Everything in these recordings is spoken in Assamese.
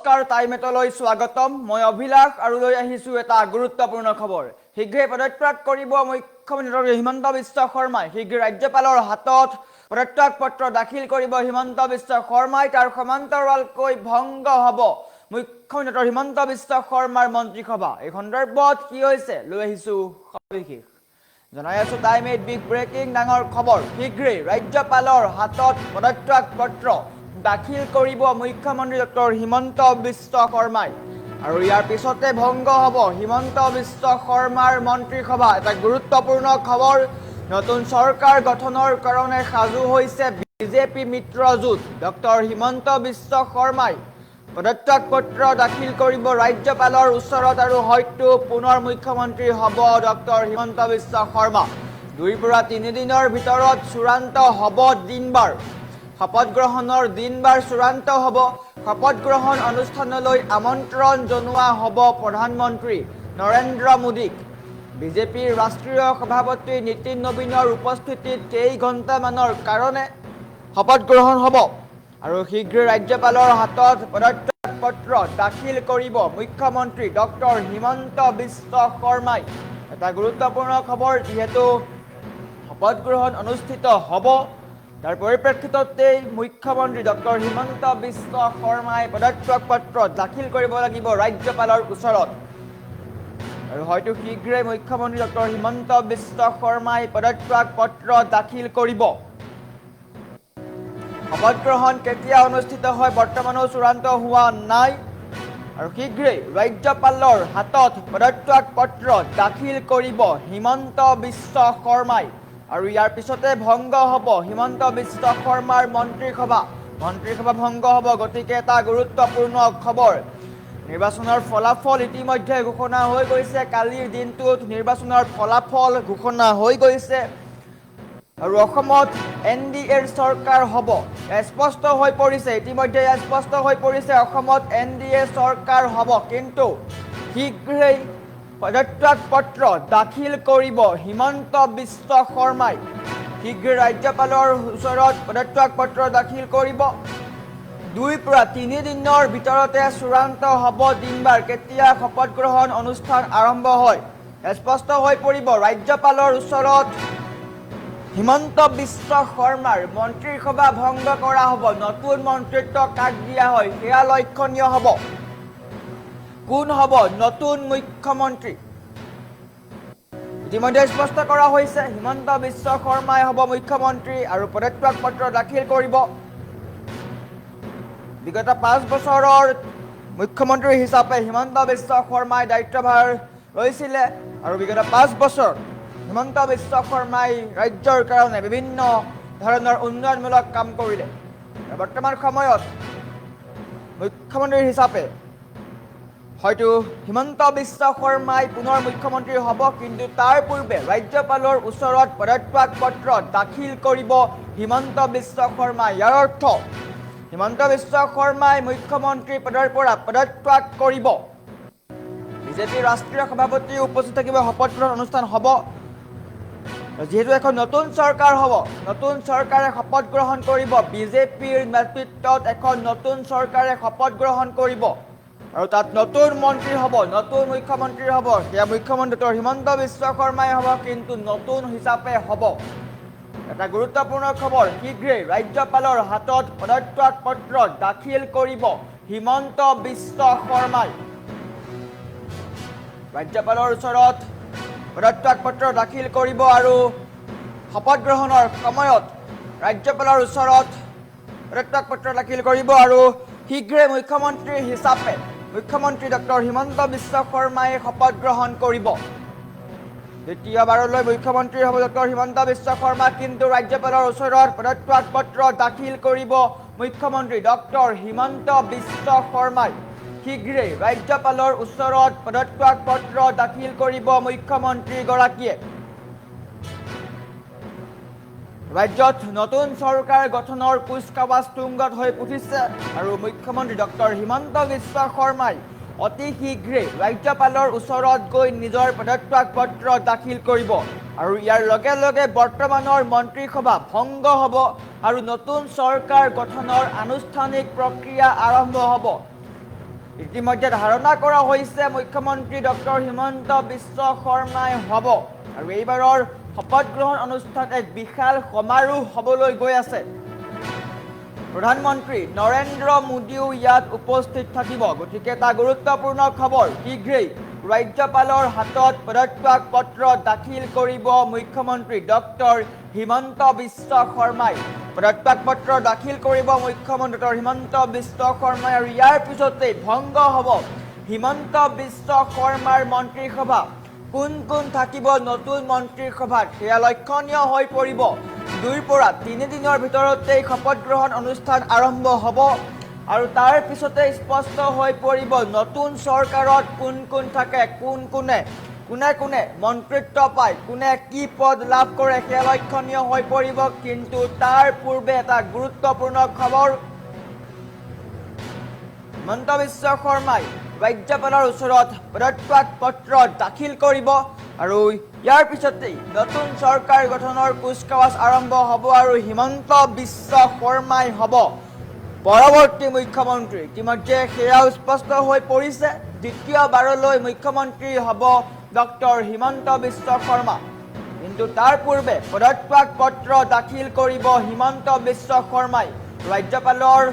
নমস্কাৰ টাইমেটলৈ স্বাগতম মই অভিলাষ আৰু লৈ আহিছো এটা গুৰুত্বপূৰ্ণ খবৰ শীঘ্ৰে পদত্যাগ কৰিব মুখ্যমন্ত্ৰী হিমন্ত বিশ্ব শৰ্মাই শীঘ্ৰে ৰাজ্যপালৰ হাতত পদত্যাগ পত্ৰ দাখিল কৰিব হিমন্ত বিশ্ব শৰ্মাই তাৰ সমান্তৰালকৈ ভংগ হ'ব মুখ্যমন্ত্ৰী হিমন্ত বিশ্ব শৰ্মাৰ মন্ত্ৰীসভা এই সন্দৰ্ভত কি হৈছে লৈ আহিছো সবিশেষ জনাই আছো টাইমেট বিগ ব্ৰেকিং ডাঙৰ খবৰ শীঘ্ৰে ৰাজ্যপালৰ হাতত পদত্যাগ পত্ৰ দাখিল কৰিব মুখ্যমন্ত্ৰী ডক্টৰ হিমন্ত বিশ্ব শৰ্মাই আৰু ইয়াৰ পিছতে ভংগ হ'ব হিমন্ত বিশ্ব শৰ্মাৰ মন্ত্ৰীসভা এটা গুৰুত্বপূৰ্ণ খবৰ নতুন চৰকাৰ গঠনৰ কাৰণে সাজু হৈছে বিজেপি মিত্ৰজোঁট ডক্টৰ হিমন্ত বিশ্ব শৰ্মাই পদত্যাগ পত্ৰ দাখিল কৰিব ৰাজ্যপালৰ ওচৰত আৰু হয়তো পুনৰ মুখ্যমন্ত্ৰী হ'ব ডক্টৰ হিমন্ত বিশ্ব শৰ্মা 2 পৰা 3 দিনৰ ভিতৰত চূড়ান্ত হ'ব দিনবাৰ শপত গ্ৰহণৰ দিনবাৰ চূড়ান্ত হ'ব শপত গ্ৰহণ অনুষ্ঠানলৈ আমন্ত্ৰণ জনোৱা হ'ব প্ৰধানমন্ত্ৰী নৰেন্দ্ৰ মোদীক বিজেপিৰ ৰাষ্ট্ৰীয় সভাপতি নীতিন নবীনৰ উপস্থিতিত কেই ঘণ্টামানৰ কাৰণে শপত গ্ৰহণ হ'ব আৰু শীঘ্ৰে ৰাজ্যপালৰ হাতত পদত্যাগ পত্ৰ দাখিল কৰিব মুখ্যমন্ত্ৰী ডক্টৰ হিমন্ত বিশ্ব শৰ্মাই এটা গুৰুত্বপূৰ্ণ খবৰ যিহেতু শপত গ্ৰহণ অনুষ্ঠিত হ'ব তাৰ পৰিপ্ৰেক্ষিততে মুখ্যমন্ত্ৰী ডক্টৰ হিমন্ত বিশ্ব শৰ্মাই পদত্যাগ পত্ৰ দাখিল কৰিব লাগিব ৰাজ্যপালৰ ওচৰত আৰু হয়তো শীঘ্ৰে মুখ্যমন্ত্ৰী ডক্টৰ হিমন্ত বিশ্ব শৰ্মাই পদত্যাগ পত্ৰ দাখিল কৰিব শপত গ্ৰহণ কেতিয়া অনুষ্ঠিত হয় বৰ্তমানো চূড়ান্ত হোৱা নাই আৰু শীঘ্ৰে ৰাজ্যপালৰ হাতত পদত্যাগ পত্ৰ দাখিল কৰিব হিমন্ত বিশ্ব শৰ্মাই আৰু ইয়াৰ পিছতে ভংগ হ'ব হিমন্ত বিশ্ব শৰ্মাৰ মন্ত্ৰীসভা ভংগ হ'ব গতিকে এটা গুৰুত্বপূৰ্ণ খবৰ নিৰ্বাচনৰ ফলাফল ইতিমধ্যে ঘোষণা হৈ গৈছে কালিৰ দিনটোত নিৰ্বাচনৰ ফলাফল ঘোষণা হৈ গৈছে আৰু অসমত এনডিএৰ চৰকাৰ হ'ব স্পষ্ট হৈ পৰিছে ইতিমধ্যে স্পষ্ট হৈ পৰিছে অসমত এনডিএ চৰকাৰ হ'ব কিন্তু শীঘ্ৰেই পদত্যাগ পত্ৰ দাখিল কৰিব হিমন্ত বিশ্ব শৰ্মাই শীঘ্ৰে ৰাজ্যপালৰ ওচৰত পদত্যাগ পত্ৰ দাখিল কৰিব 2 পৰা 3 দিনৰ ভিতৰতে চূড়ান্ত হ'ব দিনবাৰ কেতিয়া শপত গ্ৰহণ অনুষ্ঠান আৰম্ভ হয় স্পষ্ট হৈ পৰিব ৰাজ্যপালৰ ওচৰত হিমন্ত বিশ্ব শৰ্মাৰ মন্ত্ৰীসভা ভংগ কৰা হ'ব নতুন মন্ত্ৰীত্ব কাক দিয়া হয় সেয়া লক্ষণীয় হ'ব কোন হ'ব নতুন মুখ্যমন্ত্ৰী ইতিমধ্যে স্পষ্ট কৰা হৈছে হিমন্ত বিশ্ব শৰ্মাই হ'ব মুখ্যমন্ত্ৰী আৰু পদত্যাগ পত্ৰ দাখিল কৰিব বিগত 5 বছৰৰ মুখ্যমন্ত্ৰী হিচাপে হিমন্ত বিশ্ব শৰ্মাই দায়িত্বভাৰ লৈছিলে আৰু বিগত 5 বছৰ হিমন্ত বিশ্ব শৰ্মাই ৰাজ্যৰ কাৰণে বিভিন্ন ধৰণৰ উন্নয়নমূলক কাম কৰিলে বৰ্তমান সময়ত মুখ্যমন্ত্ৰী হিচাপে হয়তো হিমন্ত বিশ্ব শৰ্মাই পুনৰ মুখ্যমন্ত্ৰী হ'ব কিন্তু তাৰ পূৰ্বে ৰাজ্যপালৰ ওচৰত পদত্যাগ পত্ৰ দাখিল কৰিব হিমন্ত বিশ্ব শৰ্মাই ইয়াৰ অৰ্থ হিমন্ত বিশ্ব শৰ্মাই মুখ্যমন্ত্ৰী পদৰ পৰা পদত্যাগ কৰিব বিজেপিৰ ৰাষ্ট্ৰীয় সভাপতি উপস্থিত থাকিব শপত গ্ৰহণ অনুষ্ঠান হ'ব যেহেতু এখন নতুন চৰকাৰ হ'ব নতুন চৰকাৰে শপত গ্ৰহণ কৰিব বিজেপিৰ নেতৃত্বত এখন নতুন চৰকাৰে শপত গ্ৰহণ কৰিব আৰু তাত নতুন মন্ত্ৰী হ'ব নতুন মুখ্যমন্ত্ৰী হ'ব সেয়া মুখ্যমন্ত্ৰী হিমন্ত বিশ্ব শৰ্মাই হ'ব কিন্তু নতুন হিচাপে হ'ব এটা গুৰুত্বপূৰ্ণ খবৰ শীঘ্ৰে ৰাজ্যপালৰ হাতত পদত্যাগ পত্ৰ দাখিল কৰিব হিমন্ত বিশ্ব শৰ্মাই ৰাজ্যপালৰ ওচৰত পদত্যাগ পত্ৰ দাখিল কৰিব আৰু শপত গ্ৰহণৰ সময়ত ৰাজ্যপালৰ ওচৰত পদত্যাগ পত্ৰ দাখিল কৰিব আৰু শীঘ্ৰে মুখ্যমন্ত্ৰী হিচাপে মুখ্যমন্ত্ৰী ডক্টৰ হিমন্ত বিশ্ব শৰ্মাই শপত গ্ৰহণ কৰিব দ্বিতীয়বাৰলৈ মুখ্যমন্ত্ৰী হ'ব ডক্টৰ হিমন্ত বিশ্ব শৰ্মা কিন্তু ৰাজ্যপালৰ ওচৰত পদত্যাগ পত্ৰ দাখিল কৰিব মুখ্যমন্ত্ৰী ডক্টৰ হিমন্ত বিশ্ব শৰ্মাই শীঘ্ৰে ৰাজ্যপালৰ ওচৰত পদত্যাগ পত্ৰ দাখিল কৰিব মুখ্যমন্ত্ৰীগৰাকীয়ে ৰাজ্যত নতুন চৰকাৰ গঠনৰ কুচকাৱাজ তুংগত হৈ উঠিছে আৰু মুখ্যমন্ত্ৰী ডক্টৰ হিমন্ত বিশ্ব শৰ্মাই অতি শীঘ্ৰে ৰাজ্যপালৰ ওচৰত গৈ নিজৰ পদত্যাগ পত্ৰ দাখিল কৰিব আৰু ইয়াৰ লগে লগে বৰ্তমানৰ মন্ত্ৰীসভা ভংগ হ'ব আৰু নতুন চৰকাৰ গঠনৰ আনুষ্ঠানিক প্ৰক্ৰিয়া আৰম্ভ হ'ব ইতিমধ্যে ধাৰণা কৰা হৈছে মুখ্যমন্ত্ৰী ডক্টৰ হিমন্ত বিশ্ব শৰ্মাই হ'ব আৰু এইবাৰৰ শপত গ্ৰহণ অনুষ্ঠান এক বিশাল সমাৰোহ হ'বলৈ গৈ আছে। প্ৰধানমন্ত্ৰী নৰেন্দ্ৰ মোদীও ইয়াত উপস্থিত থাকিব। গতিকে এটা গুৰুত্বপূৰ্ণ খবৰ, শীঘ্ৰেই ৰাজ্যপালৰ হাতত পদত্যাগ পত্ৰ দাখিল কৰিব মুখ্যমন্ত্ৰী ডক্টৰ হিমন্ত বিশ্ব শৰ্মাই। পদত্যাগ পত্ৰ দাখিল কৰিব মুখ্যমন্ত্ৰী ডক্টৰ হিমন্ত বিশ্ব শৰ্মাই আৰু ইয়াৰ পিছতেই ভংগ হ'ব হিমন্ত বিশ্ব শৰ্মাৰ মন্ত্ৰীসভা। কোন কোন থাকিব নতুন মন্ত্ৰীসভাত সেয়া লক্ষণীয় হৈ পৰিব। 2 পৰা 3 দিনৰ ভিতৰতেই শপত গ্ৰহণ অনুষ্ঠান আৰম্ভ হ'ব আৰু তাৰ পিছতে স্পষ্ট হৈ পৰিব নতুন চৰকাৰত কোন কোন থাকে, কোনে মন্ত্ৰিত্ব পায়, কোনে কি পদ লাভ কৰে সেয়া লক্ষণীয় হৈ পৰিব। কিন্তু তাৰ পূৰ্বে এটা গুৰুত্বপূৰ্ণ খবৰ, হিমন্ত বিশ্ব শৰ্মাই ৰাজ্যপালৰ ওচৰত পদত্যাগ পত্ৰ দাখিল কৰিব আৰু ইয়াৰ পিছতেই নতুন চৰকাৰ গঠনৰ কুচকাৱাজ আৰম্ভ হ'ব আৰু হিমন্ত বিশ্ব শৰ্মাই হ'ব পৰৱৰ্তী মুখ্যমন্ত্ৰী। ইতিমধ্যে সেয়াও স্পষ্ট হৈ পৰিছে, দ্বিতীয়বাৰলৈ মুখ্যমন্ত্ৰী হ'ব ডক্টৰ হিমন্ত বিশ্ব শৰ্মা। কিন্তু তাৰ পূৰ্বে পদত্যাগ পত্ৰ দাখিল কৰিব হিমন্ত বিশ্ব শৰ্মাই। ৰাজ্যপালৰ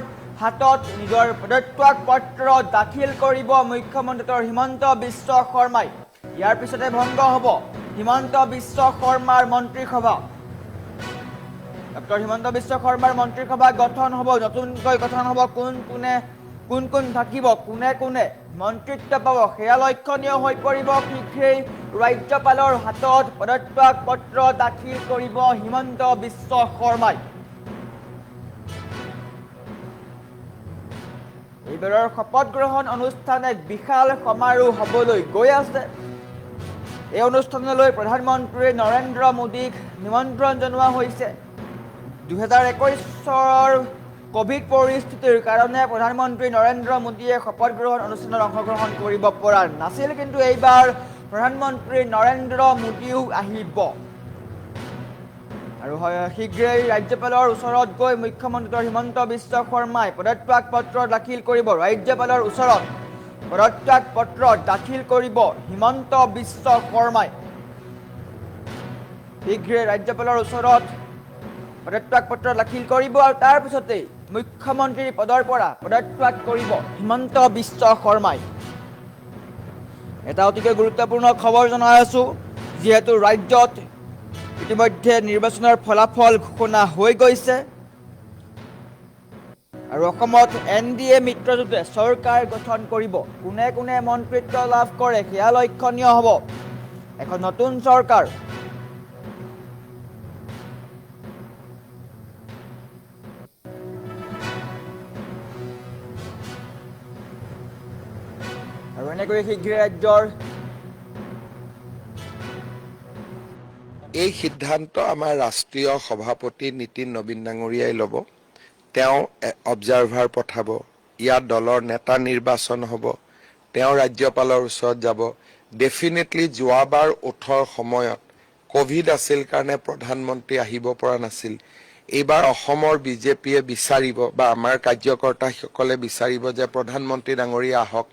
হাতত নিজৰ পদত্যাগ পত্ৰ দাখিল কৰিব মুখ্যমন্ত্ৰী হিমন্ত বিশ্ব শৰ্মাই। ইয়াৰ পিছতে ভংগ হ'ব হিমন্ত বিশ্ব শৰ্মাৰ মন্ত্ৰীসভা। ডক্টৰ হিমন্ত বিশ্ব শৰ্মাৰ মন্ত্ৰীসভা গঠন হ'ব, নতুনকৈ গঠন হ'ব। কোন থাকিব, কোনে মন্ত্ৰিত্ব পাব সেয়া লক্ষণীয় হৈ পৰিব। শীঘ্ৰেই ৰাজ্যপালৰ হাতত পদত্যাগ পত্ৰ দাখিল কৰিব হিমন্ত বিশ্ব শৰ্মাই। এইবাৰৰ শপত গ্ৰহণ অনুষ্ঠান এক বিশাল সমাৰোহ হ'বলৈ গৈ আছে। এই অনুষ্ঠানলৈ প্ৰধানমন্ত্ৰী নৰেন্দ্ৰ মোদীক নিমন্ত্ৰণ জনোৱা হৈছে। 2021 কোভিড পৰিস্থিতিৰ কাৰণে প্ৰধানমন্ত্ৰী নৰেন্দ্ৰ মোদীয়ে শপত গ্ৰহণ অনুষ্ঠানত অংশগ্ৰহণ কৰিব পৰা নাছিল, কিন্তু এইবাৰ প্ৰধানমন্ত্ৰী নৰেন্দ্ৰ মোদীও আহিব আৰু শীঘ্ৰেই ৰাজ্যপালৰ ওচৰত গৈ মুখ্যমন্ত্ৰী হিমন্ত বিশ্ব শৰ্মাই পদত্যাগ পত্ৰ দাখিল কৰিব। ৰাজ্যপালৰ ওচৰত পদত্যাগ পত্ৰ দাখিল কৰিব হিমন্ত বিশ্ব শৰ্মাই। শীঘ্ৰেই ৰাজ্যপালৰ ওচৰত পদত্যাগ পত্ৰ দাখিল কৰিব আৰু তাৰ পিছতেই মুখ্যমন্ত্ৰীৰ পদৰ পৰা পদত্যাগ কৰিব হিমন্ত বিশ্ব শৰ্মাই। এটা অতিকৈ গুৰুত্বপূৰ্ণ খবৰ জনাই আছো, যিহেতু ৰাজ্যত ইতিমধ্যে নিৰ্বাচনৰ ফলাফল ঘোষণা হৈ গৈছে আৰু অসমত NDA মিত্ৰজোঁটে চৰকাৰ গঠন কৰিব। কোনে মন্ত্ৰিত্ব লাভ কৰে সেয়া লক্ষণীয় হ'ব। এখন নতুন চৰকাৰ আৰু এনেকৈ শীঘ্ৰে ৰাজ্যৰ এই সিদ্ধান্ত আমাৰ ৰাষ্ট্ৰীয় সভাপতি নীতিন নবীন ডাঙৰীয়াই ল'ব। তেওঁ অবজাৰভাৰ পঠাব, ইয়াত দলৰ নেতা নিৰ্বাচন হ'ব, তেওঁ ৰাজ্যপালৰ ওচৰত যাব। ডেফিনেটলি যোৱাবাৰ 18 সময়ত কোভিড আছিল কাৰণে প্ৰধানমন্ত্ৰী আহিব পৰা নাছিল। এইবাৰ অসমৰ বিজেপিয়ে বিচাৰিব বা আমাৰ কাৰ্যকৰ্তাসকলে বিচাৰিব যে প্ৰধানমন্ত্ৰী ডাঙৰীয়া আহক।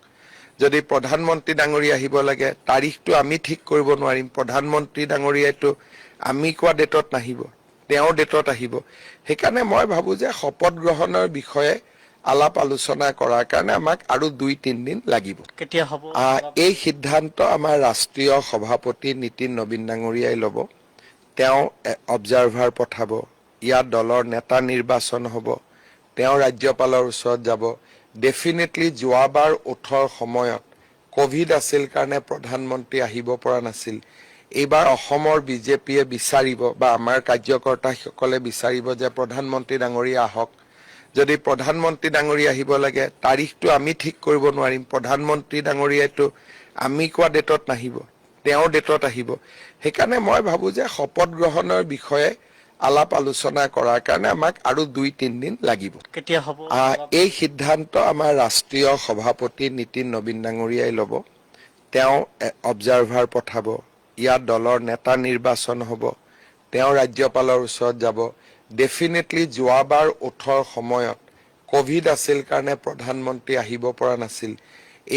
যদি প্ৰধানমন্ত্ৰী ডাঙৰীয়া আহিব লাগে, তাৰিখটো আমি ঠিক কৰিব নোৱাৰিম। প্ৰধানমন্ত্ৰী ডাঙৰীয়াইতো আমি কোৱা ডেটত নাহিব, তেওঁৰ ডেটত আহিব। সেইকাৰণে মই ভাবোঁ যে শপত গ্ৰহণৰ বিষয়ে আলাপ আলোচনা কৰাৰ কাৰণে আমাক আৰু 2-3 দিন লাগিব। কেতিয়া হ'ব? এই সিদ্ধান্ত আমাৰ ৰাষ্ট্ৰীয় সভাপতি নীতিন নবীন ডাঙৰীয়াই ল'ব। তেওঁ অবজাৰভাৰ পঠাব, ইয়াত দলৰ নেতা নিৰ্বাচন হ'ব, তেওঁ ৰাজ্যপালৰ ওচৰত যাব। ডেফিনেটলি যোৱাবাৰ 18 সময়ত কোভিড আছিল কাৰণে প্ৰধানমন্ত্ৰী আহিব পৰা নাছিল। এইবাৰ অসমৰ বিজেপিয়ে বিচাৰিব বা আমাৰ কাৰ্যকৰ্তাসকলে বিচাৰিব যে প্ৰধানমন্ত্ৰী ডাঙৰীয়া আহক। যদি প্ৰধানমন্ত্ৰী ডাঙৰীয়া আহিব লাগে, তাৰিখটো আমি ঠিক কৰিব নোৱাৰিম। প্ৰধানমন্ত্ৰী ডাঙৰীয়াইতো আমি কোৱা ডেটত নাহিব, তেওঁৰ ডেটত আহিব। সেইকাৰণে মই ভাবোঁ যে শপত গ্ৰহণৰ বিষয়ে আলাপ আলোচনা কৰাৰ কাৰণে আমাক আৰু 2-3 দিন লাগিব। কেতিয়া হ'ব? এই সিদ্ধান্ত আমাৰ ৰাষ্ট্ৰীয় সভাপতি নীতিন নবীন ডাঙৰীয়াই ল'ব। তেওঁ অবজাৰভাৰ পঠাব, ইয়াত দলৰ নেতা নিৰ্বাচন হ'ব, তেওঁ ৰাজ্যপালৰ ওচৰত যাব। ডেফিনেটলি যোৱাবাৰ 18 সময়ত কোভিড আছিল কাৰণে প্ৰধানমন্ত্ৰী আহিব পৰা নাছিল।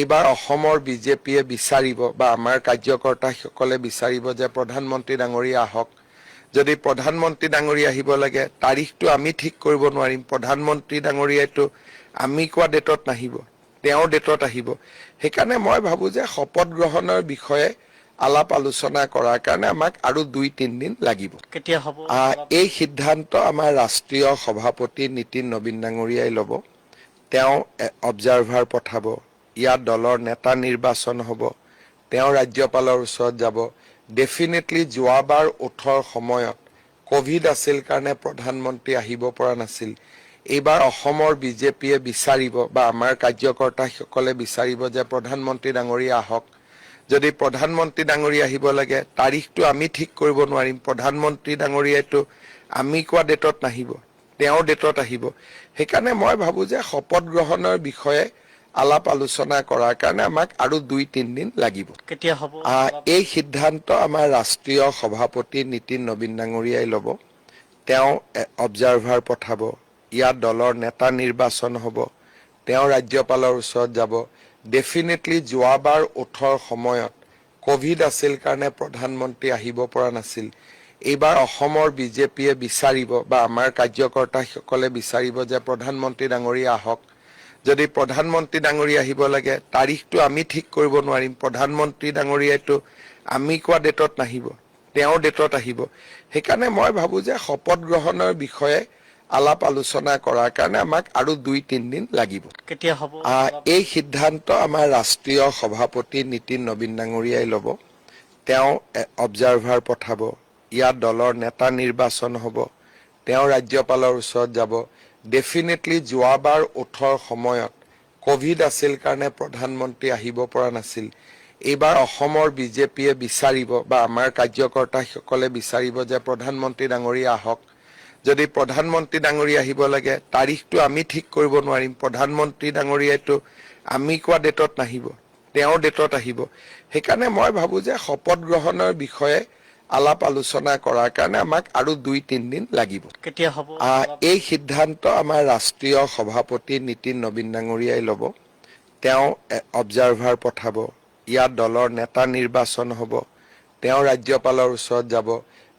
এইবাৰ অসমৰ বিজেপিয়ে বিচাৰিব বা আমাৰ কাৰ্যকৰ্তাসকলে বিচাৰিব যে প্ৰধানমন্ত্ৰী ডাঙৰীয়া আহক। যদি প্ৰধানমন্ত্ৰী ডাঙৰীয়া আহিব লাগে তাৰিখটো আমি ঠিক কৰিব নোৱাৰিম। প্ৰধানমন্ত্ৰী ডাঙৰীয়াইতো আমি কোৱা ডেটত নাহিব, তেওঁৰ ডেটত আহিব। সেইকাৰণে মই ভাবো যে শপত গ্ৰহণৰ বিষয়ে আলাপ আলোচনা কৰাৰ কাৰণে আমাক আৰু 2-3 দিন লাগিব। কেতিয়া হ'ব? এই সিদ্ধান্ত আমাৰ ৰাষ্ট্ৰীয় সভাপতি নীতিন নবীন ডাঙৰীয়াই ল'ব। তেওঁ অবজাৰভাৰ পঠাব, ইয়াত দলৰ নেতা নিৰ্বাচন হ'ব, তেওঁ ৰাজ্যপালৰ ওচৰত যাব। ডেফিনেটলি যোৱাবাৰ 18 সময়ত কোভিড আছিল কাৰণে প্ৰধানমন্ত্ৰী আহিব পৰা নাছিল। এইবাৰ অসমৰ বিজেপিয়ে বিচাৰিব বা আমাৰ কাৰ্যকৰ্তাসকলে বিচাৰিব যে প্ৰধানমন্ত্ৰী ডাঙৰীয়া আহক। যদি প্ৰধানমন্ত্ৰী ডাঙৰীয়া আহিব লাগে তাৰিখটো আমি ঠিক কৰিব নোৱাৰিম। প্ৰধানমন্ত্ৰী ডাঙৰীয়াইতো আমি কোৱা ডেটত নাহিব, তেওঁৰ ডেটত আহিব। সেইকাৰণে মই ভাবো যে শপত গ্ৰহণৰ বিষয়ে আলাপ আলোচনা কৰাৰ কাৰণে আমাক আৰু 2-3 দিন লাগিব। কেতিয়া হ'ব? এই সিদ্ধান্ত আমাৰ ৰাষ্ট্ৰীয় সভাপতি নীতিন নবীন ডাঙৰীয়াই ল'ব। তেওঁ অবজাৰভাৰ পঠাব, ইয়াত দলৰ নেতা নিৰ্বাচন হ'ব, তেওঁ ৰাজ্যপালৰ ওচৰত যাব। ডেফিনেটলি যোৱাবাৰ 18 সময়ত কোভিড আছিল কাৰণে প্ৰধানমন্ত্ৰী আহিব পৰা নাছিল। এইবাৰ অসমৰ বিজেপিয়ে বিচাৰিব বা আমাৰ কাৰ্যকৰ্তাসকলে বিচাৰিব যে প্ৰধানমন্ত্ৰী ডাঙৰীয়া আহক। যদি প্ৰধানমন্ত্ৰী ডাঙৰীয়া আহিব লাগে তাৰিখটো আমি ঠিক কৰিব নোৱাৰিম। প্ৰধানমন্ত্ৰী ডাঙৰীয়াইতো আমি কোৱা ডেটত নাহিব, তেওঁৰ ডেটত আহিব। সেইকাৰণে মই ভাবো যে শপত গ্ৰহণৰ বিষয়ে আলাপ আলোচনা কৰাৰ কাৰণে আমাক আৰু 2-3 দিন লাগিব। কেতিয়া হ'ব? এই সিদ্ধান্ত আমাৰ ৰাষ্ট্ৰীয় সভাপতি নীতিন নবীন ডাঙৰীয়াই ল'ব। তেওঁ অবজাৰভাৰ পঠাব, ইয়াত দলৰ নেতা নিৰ্বাচন হ'ব, তেওঁ ৰাজ্যপালৰ ওচৰত যাব। ডেফিনেটলি যোৱাবাৰ 18 সময়ত কোভিড আছিল কাৰণে প্ৰধানমন্ত্ৰী আহিব পৰা নাছিল। এইবাৰ অসমৰ বিজেপিয়ে বিচাৰিব বা আমাৰ কাৰ্যকৰ্তাসকলে বিচাৰিব যে প্ৰধানমন্ত্ৰী ডাঙৰীয়া আহক। যদি প্ৰধানমন্ত্ৰী ডাঙৰীয়া আহিব লাগে তাৰিখটো আমি ঠিক কৰিব নোৱাৰিম। প্ৰধানমন্ত্ৰী ডাঙৰীয়াইতো আমি কোৱা ডেটত নাহিব, তেওঁৰ ডেটত আহিব। সেইকাৰণে মই ভাবো যে শপত গ্ৰহণৰ বিষয়ে আলাপ আলোচনা কৰাৰ কাৰণে আমাক আৰু 2-3 দিন লাগিব। কেতিয়া হ'ব? এই সিদ্ধান্ত আমাৰ ৰাষ্ট্ৰীয় সভাপতি নীতিন নবীন ডাঙৰীয়াই ল'ব। তেওঁ অবজাৰভাৰ পঠাব, ইয়াত দলৰ নেতা নিৰ্বাচন হ'ব, তেওঁ ৰাজ্যপালৰ ওচৰত যাব।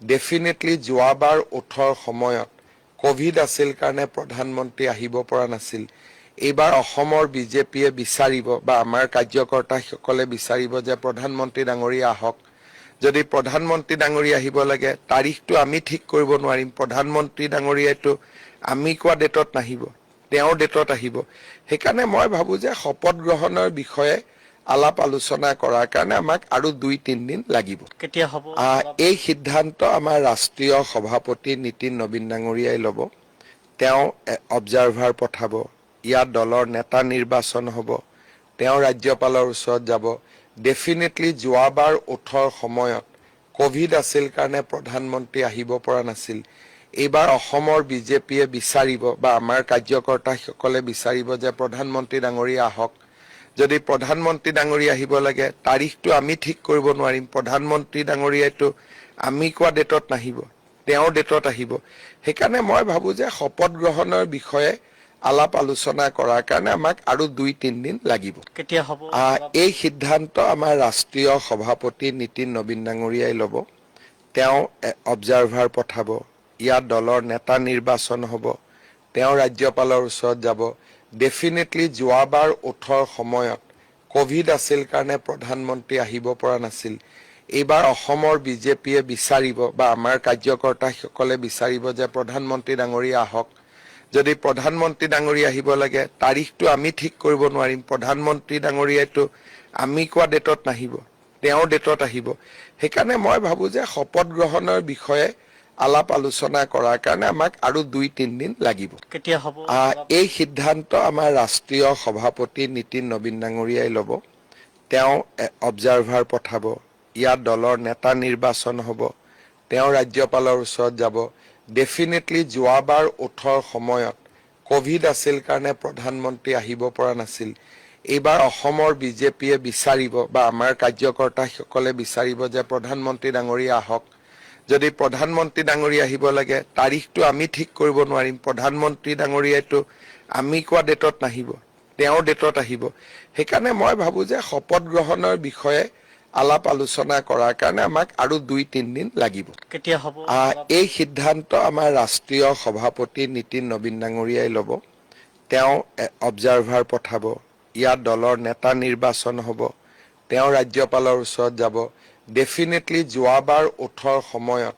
ডেফিনেটলি যোৱাবাৰ 18 সময়ত কোভিড আছিল কাৰণে প্ৰধানমন্ত্ৰী আহিব পৰা নাছিল। এইবাৰ অসমৰ বিজেপিয়ে বিচাৰিব বা আমাৰ কাৰ্যকৰ্তাসকলে বিচাৰিব যে প্ৰধানমন্ত্ৰী ডাঙৰীয়া আহক। যদি প্ৰধানমন্ত্ৰী ডাঙৰীয়া আহিব লাগে তাৰিখটো আমি ঠিক কৰিব নোৱাৰিম। প্ৰধানমন্ত্ৰী ডাঙৰীয়াইতো আমি কোৱা ডেটত নাহিব, তেওঁৰ ডেটত আহিব। সেইকাৰণে মই ভাবো যে শপত গ্ৰহণৰ বিষয়ে আলাপ আলোচনা কৰাৰ কাৰণে আমাক আৰু 2-3 দিন লাগিব। কেতিয়া হ'ব? এই সিদ্ধান্ত আমাৰ ৰাষ্ট্ৰীয় সভাপতি নীতিন নবীন ডাঙৰীয়াই ল'ব। তেওঁ অবজাৰভাৰ পঠাব, ইয়াত দলৰ নেতা নিৰ্বাচন হ'ব, তেওঁ ৰাজ্যপালৰ ওচৰত যাব। ডেফিনেটলি যোৱাবাৰ 18 সময়ত কোভিড আছিল কাৰণে প্ৰধানমন্ত্ৰী আহিব পৰা নাছিল। এইবাৰ অসমৰ বিজেপিয়ে বিচাৰিব বা আমাৰ কাৰ্যকৰ্তাসকলে বিচাৰিব যে প্ৰধানমন্ত্ৰী ডাঙৰীয়া আহক। যদি প্ৰধানমন্ত্ৰী ডাঙৰীয়া আহিব লাগে তাৰিখটো আমি ঠিক কৰিব নোৱাৰিম। প্ৰধানমন্ত্ৰী ডাঙৰীয়াইতো আমি কোৱা ডেটত নাহিব, তেওঁৰ ডেটত আহিব। সেইকাৰণে মই ভাবো যে শপত গ্ৰহণৰ বিষয়ে আলাপ আলোচনা কৰাৰ কাৰণে আমাক আৰু 2-3 দিন লাগিব। কেতিয়া হ'ব? এই সিদ্ধান্ত আমাৰ ৰাষ্ট্ৰীয় সভাপতি নীতিন নবীন ডাঙৰীয়াই ল'ব। তেওঁ অবজাৰভাৰ পঠাব, ইয়াত দলৰ নেতা নিৰ্বাচন হ'ব, তেওঁ ৰাজ্যপালৰ ওচৰত যাব। ডেফিনেটলি যোৱাবাৰ 18 সময়ত কোভিড আছিল কাৰণে প্ৰধানমন্ত্ৰী আহিব পৰা নাছিল। এইবাৰ অসমৰ বিজেপিয়ে বিচাৰিব বা আমাৰ কাৰ্যকৰ্তাসকলে বিচাৰিব যে প্ৰধানমন্ত্ৰী ডাঙৰীয়া আহক। যদি প্ৰধানমন্ত্ৰী ডাঙৰীয়া আহিব লাগে তাৰিখটো আমি ঠিক কৰিব নোৱাৰিম। প্ৰধানমন্ত্ৰী ডাঙৰীয়াইতো আমি কোৱা ডেটত নাহিব, তেওঁৰ ডেটত আহিব। সেইকাৰণে মই ভাবো যে শপত গ্ৰহণৰ বিষয়ে আলাপ আলোচনা কৰাৰ কাৰণে আমাক আৰু 2-3 দিন লাগিব। কেতিয়া হ'ব? এই সিদ্ধান্ত আমাৰ ৰাষ্ট্ৰীয় সভাপতি নীতিন নবীন ডাঙৰীয়াই ল'ব। তেওঁ অবজাৰভাৰ পঠাব, ইয়াত দলৰ নেতা নিৰ্বাচন হ'ব, তেওঁ ৰাজ্যপালৰ ওচৰত যাব। ডেফিনেটলি যোৱাবাৰ 18 সময়ত কোভিড আছিল কাৰণে প্ৰধানমন্ত্ৰী আহিব পৰা নাছিল। এইবাৰ অসমৰ বিজেপিয়ে বিচাৰিব বা আমাৰ কাৰ্যকৰ্তাসকলে বিচাৰিব যে প্ৰধানমন্ত্ৰী ডাঙৰীয়া আহক। যদি প্ৰধানমন্ত্ৰী ডাঙৰীয়া আহিব লাগে তাৰিখটো আমি ঠিক কৰিব নোৱাৰিম। প্ৰধানমন্ত্ৰী ডাঙৰীয়াইতো আমি কোৱা ডেটত নাহিব, তেওঁৰ ডেটত আহিব। সেইকাৰণে মই ভাবো যে শপত গ্ৰহণৰ বিষয়ে আলাপ আলোচনা কৰাৰ কাৰণে আমাক আৰু 2-3 দিন লাগিব। কেতিয়া হ'ব? এই সিদ্ধান্ত আমাৰ ৰাষ্ট্ৰীয় সভাপতি নীতিন নবীন ডাঙৰীয়াই ল'ব। তেওঁ অবজাৰভাৰ পঠাব, ইয়াত দলৰ নেতা নিৰ্বাচন হ'ব, তেওঁ ৰাজ্যপালৰ ওচৰত যাব। ডেফিনেটলি যোৱাবাৰ ওঠৰ সময়ত